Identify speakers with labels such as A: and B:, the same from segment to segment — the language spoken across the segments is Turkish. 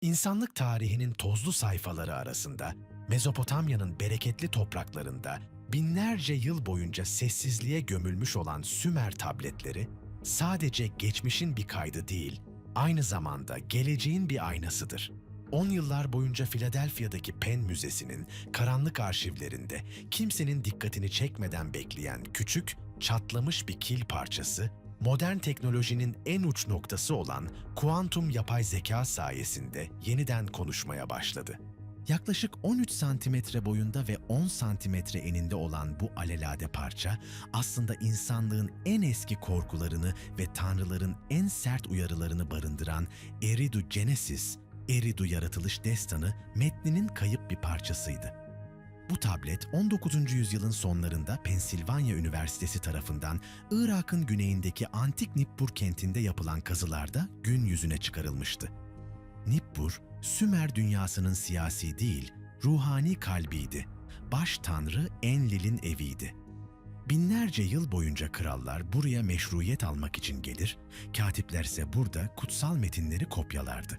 A: İnsanlık tarihinin tozlu sayfaları arasında, Mezopotamya'nın bereketli topraklarında binlerce yıl boyunca sessizliğe gömülmüş olan Sümer tabletleri, sadece geçmişin bir kaydı değil, aynı zamanda geleceğin bir aynasıdır. 10 yıllar boyunca Philadelphia'daki Penn Müzesi'nin karanlık arşivlerinde kimsenin dikkatini çekmeden bekleyen küçük, çatlamış bir kil parçası, modern teknolojinin en uç noktası olan kuantum yapay zeka sayesinde yeniden konuşmaya başladı. Yaklaşık 13 santimetre boyunda ve 10 santimetre eninde olan bu alelade parça, aslında insanlığın en eski korkularını ve tanrıların en sert uyarılarını barındıran Eridu Genesis, Eridu Yaratılış Destanı metninin kayıp bir parçasıydı. Bu tablet 19. yüzyılın sonlarında Pensilvanya Üniversitesi tarafından Irak'ın güneyindeki antik Nippur kentinde yapılan kazılarda gün yüzüne çıkarılmıştı. Nippur, Sümer dünyasının siyasi değil, ruhani kalbiydi. Baş tanrı Enlil'in eviydi. Binlerce yıl boyunca krallar buraya meşruiyet almak için gelir, katiplerse burada kutsal metinleri kopyalardı.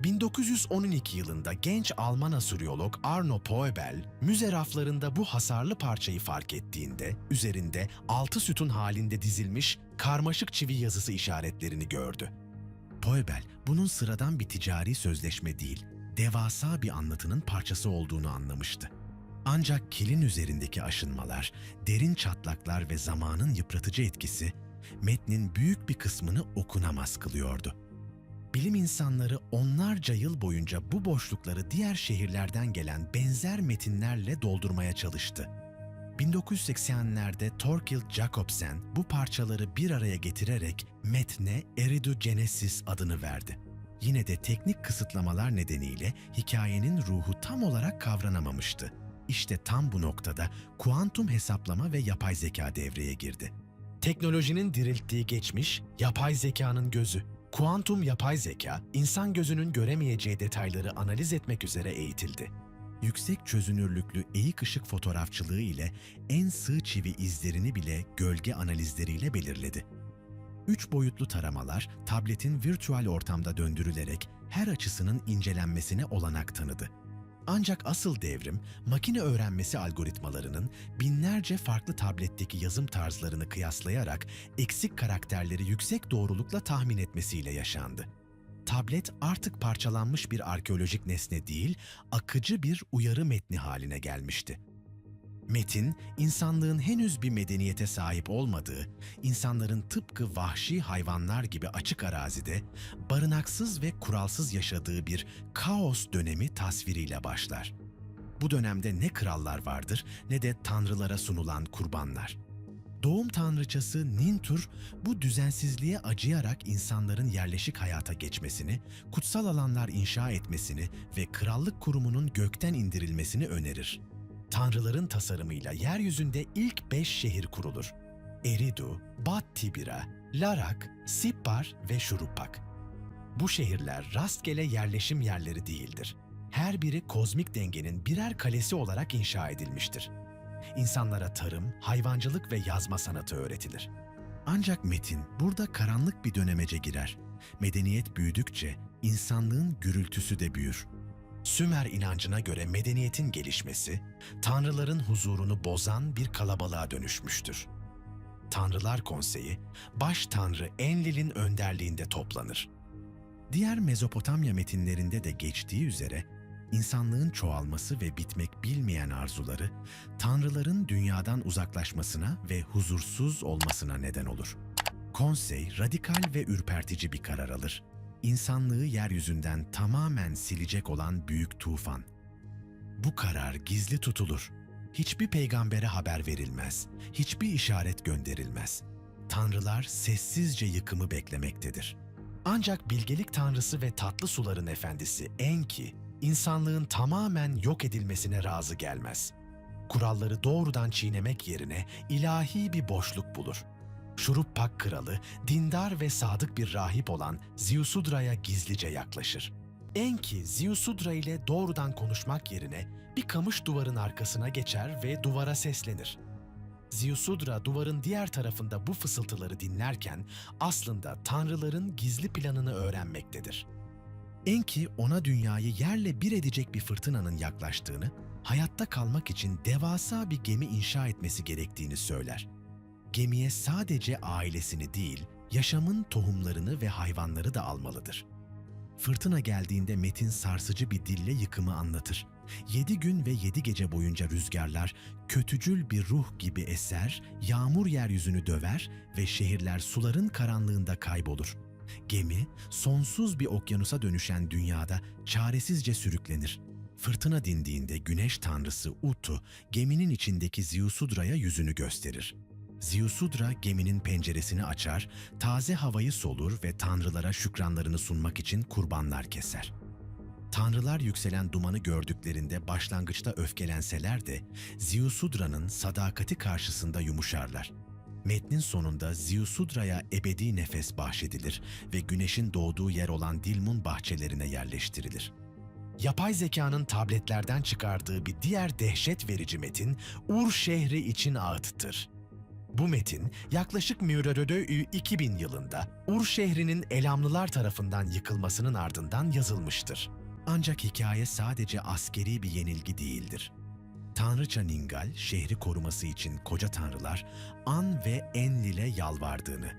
A: 1912 yılında genç Alman astrolog Arno Poebel, müze raflarında bu hasarlı parçayı fark ettiğinde üzerinde 6 sütun halinde dizilmiş karmaşık çivi yazısı işaretlerini gördü. Poebel, bunun sıradan bir ticari sözleşme değil, devasa bir anlatının parçası olduğunu anlamıştı. Ancak kilin üzerindeki aşınmalar, derin çatlaklar ve zamanın yıpratıcı etkisi, metnin büyük bir kısmını okunamaz kılıyordu. Bilim insanları onlarca yıl boyunca bu boşlukları diğer şehirlerden gelen benzer metinlerle doldurmaya çalıştı. 1980'lerde Thorkild Jacobsen bu parçaları bir araya getirerek metne Eridu Genesis adını verdi. Yine de teknik kısıtlamalar nedeniyle hikayenin ruhu tam olarak kavranamamıştı. İşte tam bu noktada kuantum hesaplama ve yapay zeka devreye girdi. Teknolojinin dirilttiği geçmiş, yapay zekanın gözü. Kuantum yapay zeka, insan gözünün göremeyeceği detayları analiz etmek üzere eğitildi. Yüksek çözünürlüklü eğik ışık fotoğrafçılığı ile en sığ çivi izlerini bile gölge analizleriyle belirledi. 3 boyutlu taramalar, tabletin virtüel ortamda döndürülerek her açısının incelenmesine olanak tanıdı. Ancak asıl devrim, makine öğrenmesi algoritmalarının binlerce farklı tabletteki yazım tarzlarını kıyaslayarak eksik karakterleri yüksek doğrulukla tahmin etmesiyle yaşandı. Tablet artık parçalanmış bir arkeolojik nesne değil, akıcı bir uyarı metni haline gelmişti. Metin, insanlığın henüz bir medeniyete sahip olmadığı, insanların tıpkı vahşi hayvanlar gibi açık arazide, barınaksız ve kuralsız yaşadığı bir kaos dönemi tasviriyle başlar. Bu dönemde ne krallar vardır ne de tanrılara sunulan kurbanlar. Doğum tanrıçası Nintur, bu düzensizliğe acıyarak insanların yerleşik hayata geçmesini, kutsal alanlar inşa etmesini ve krallık kurumunun gökten indirilmesini önerir. Tanrıların tasarımıyla yeryüzünde ilk 5 şehir kurulur. Eridu, Bat Tibira, Larak, Sippar ve Şurupak. Bu şehirler rastgele yerleşim yerleri değildir. Her biri kozmik dengenin birer kalesi olarak inşa edilmiştir. İnsanlara tarım, hayvancılık ve yazma sanatı öğretilir. Ancak metin burada karanlık bir dönemece girer. Medeniyet büyüdükçe insanlığın gürültüsü de büyür. Sümer inancına göre medeniyetin gelişmesi, tanrıların huzurunu bozan bir kalabalığa dönüşmüştür. Tanrılar Konseyi, baş tanrı Enlil'in önderliğinde toplanır. Diğer Mezopotamya metinlerinde de geçtiği üzere, insanlığın çoğalması ve bitmek bilmeyen arzuları, tanrıların dünyadan uzaklaşmasına ve huzursuz olmasına neden olur. Konsey, radikal ve ürpertici bir karar alır. İnsanlığı yeryüzünden tamamen silecek olan büyük tufan. Bu karar gizli tutulur. Hiçbir peygambere haber verilmez, hiçbir işaret gönderilmez. Tanrılar sessizce yıkımı beklemektedir. Ancak bilgelik tanrısı ve tatlı suların efendisi Enki, insanlığın tamamen yok edilmesine razı gelmez. Kuralları doğrudan çiğnemek yerine ilahi bir boşluk bulur. Şuruppak kralı, dindar ve sadık bir rahip olan Ziusudra'ya gizlice yaklaşır. Enki, Ziusudra ile doğrudan konuşmak yerine bir kamış duvarın arkasına geçer ve duvara seslenir. Ziusudra duvarın diğer tarafında bu fısıltıları dinlerken aslında tanrıların gizli planını öğrenmektedir. Enki ona dünyayı yerle bir edecek bir fırtınanın yaklaştığını, hayatta kalmak için devasa bir gemi inşa etmesi gerektiğini söyler. Gemiye sadece ailesini değil, yaşamın tohumlarını ve hayvanları da almalıdır. Fırtına geldiğinde metin sarsıcı bir dille yıkımı anlatır. 7 gün ve 7 gece boyunca rüzgarlar kötücül bir ruh gibi eser, yağmur yeryüzünü döver ve şehirler suların karanlığında kaybolur. Gemi, sonsuz bir okyanusa dönüşen dünyada çaresizce sürüklenir. Fırtına dindiğinde güneş tanrısı Utu, geminin içindeki Ziusudra'ya yüzünü gösterir. Ziusudra geminin penceresini açar, taze havayı solur ve tanrılara şükranlarını sunmak için kurbanlar keser. Tanrılar yükselen dumanı gördüklerinde başlangıçta öfkelenseler de Ziusudra'nın sadakati karşısında yumuşarlar. Metnin sonunda Ziusudra'ya ebedi nefes bahşedilir ve güneşin doğduğu yer olan Dilmun bahçelerine yerleştirilir. Yapay zekanın tabletlerden çıkardığı bir diğer dehşet verici metin Ur şehri için ağıttır. Bu metin yaklaşık Mürerödö 2000 yılında Ur şehrinin Elamlılar tarafından yıkılmasının ardından yazılmıştır. Ancak hikaye sadece askeri bir yenilgi değildir. Tanrıça Ningal, şehri koruması için koca tanrılar An ve Enlil'e yalvardığını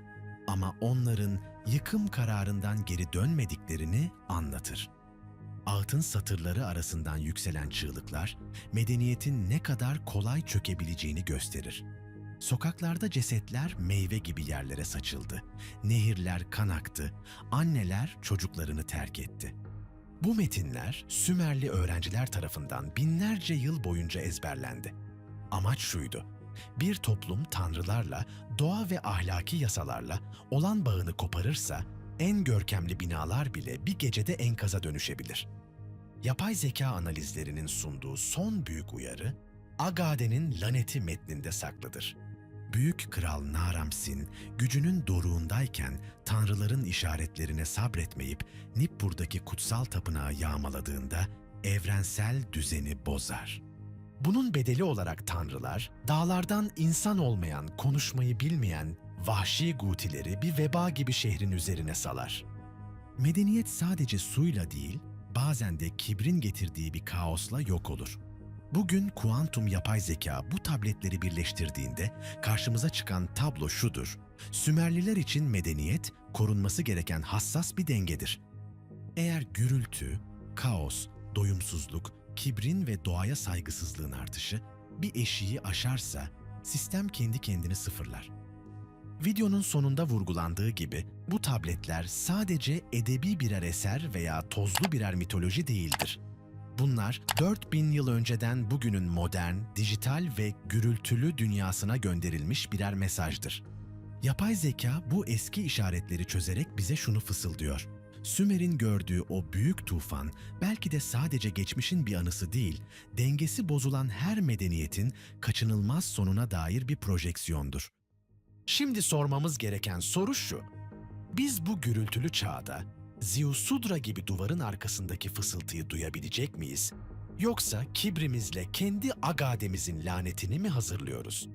A: ama onların yıkım kararından geri dönmediklerini anlatır. Ağıtın satırları arasından yükselen çığlıklar, medeniyetin ne kadar kolay çökebileceğini gösterir. Sokaklarda cesetler meyve gibi yerlere saçıldı, nehirler kan aktı, anneler çocuklarını terk etti. Bu metinler Sümerli öğrenciler tarafından binlerce yıl boyunca ezberlendi. Amaç şuydu: bir toplum tanrılarla, doğa ve ahlaki yasalarla olan bağını koparırsa, en görkemli binalar bile bir gecede enkaza dönüşebilir. Yapay zeka analizlerinin sunduğu son büyük uyarı, Agade'nin laneti metninde saklıdır. Büyük Kral Naram-Sin, gücünün doruğundayken tanrıların işaretlerine sabretmeyip Nippur'daki kutsal tapınağı yağmaladığında evrensel düzeni bozar. Bunun bedeli olarak tanrılar, dağlardan insan olmayan, konuşmayı bilmeyen vahşi gutileri bir veba gibi şehrin üzerine salar. Medeniyet sadece suyla değil, bazen de kibrin getirdiği bir kaosla yok olur. Bugün kuantum yapay zeka bu tabletleri birleştirdiğinde karşımıza çıkan tablo şudur: Sümerliler için medeniyet, korunması gereken hassas bir dengedir. Eğer gürültü, kaos, doyumsuzluk, kibrin ve doğaya saygısızlığın artışı bir eşiği aşarsa, sistem kendi kendini sıfırlar. Videonun sonunda vurgulandığı gibi bu tabletler sadece edebi birer eser veya tozlu birer mitoloji değildir. Bunlar 4000 yıl önceden bugünün modern, dijital ve gürültülü dünyasına gönderilmiş birer mesajdır. Yapay zeka bu eski işaretleri çözerek bize şunu fısıldıyor: Sümer'in gördüğü o büyük tufan belki de sadece geçmişin bir anısı değil, dengesi bozulan her medeniyetin kaçınılmaz sonuna dair bir projeksiyondur. Şimdi sormamız gereken soru şu: biz bu gürültülü çağda Ziusudra gibi duvarın arkasındaki fısıltıyı duyabilecek miyiz? Yoksa kibrimizle kendi Agade'mizin lanetini mi hazırlıyoruz?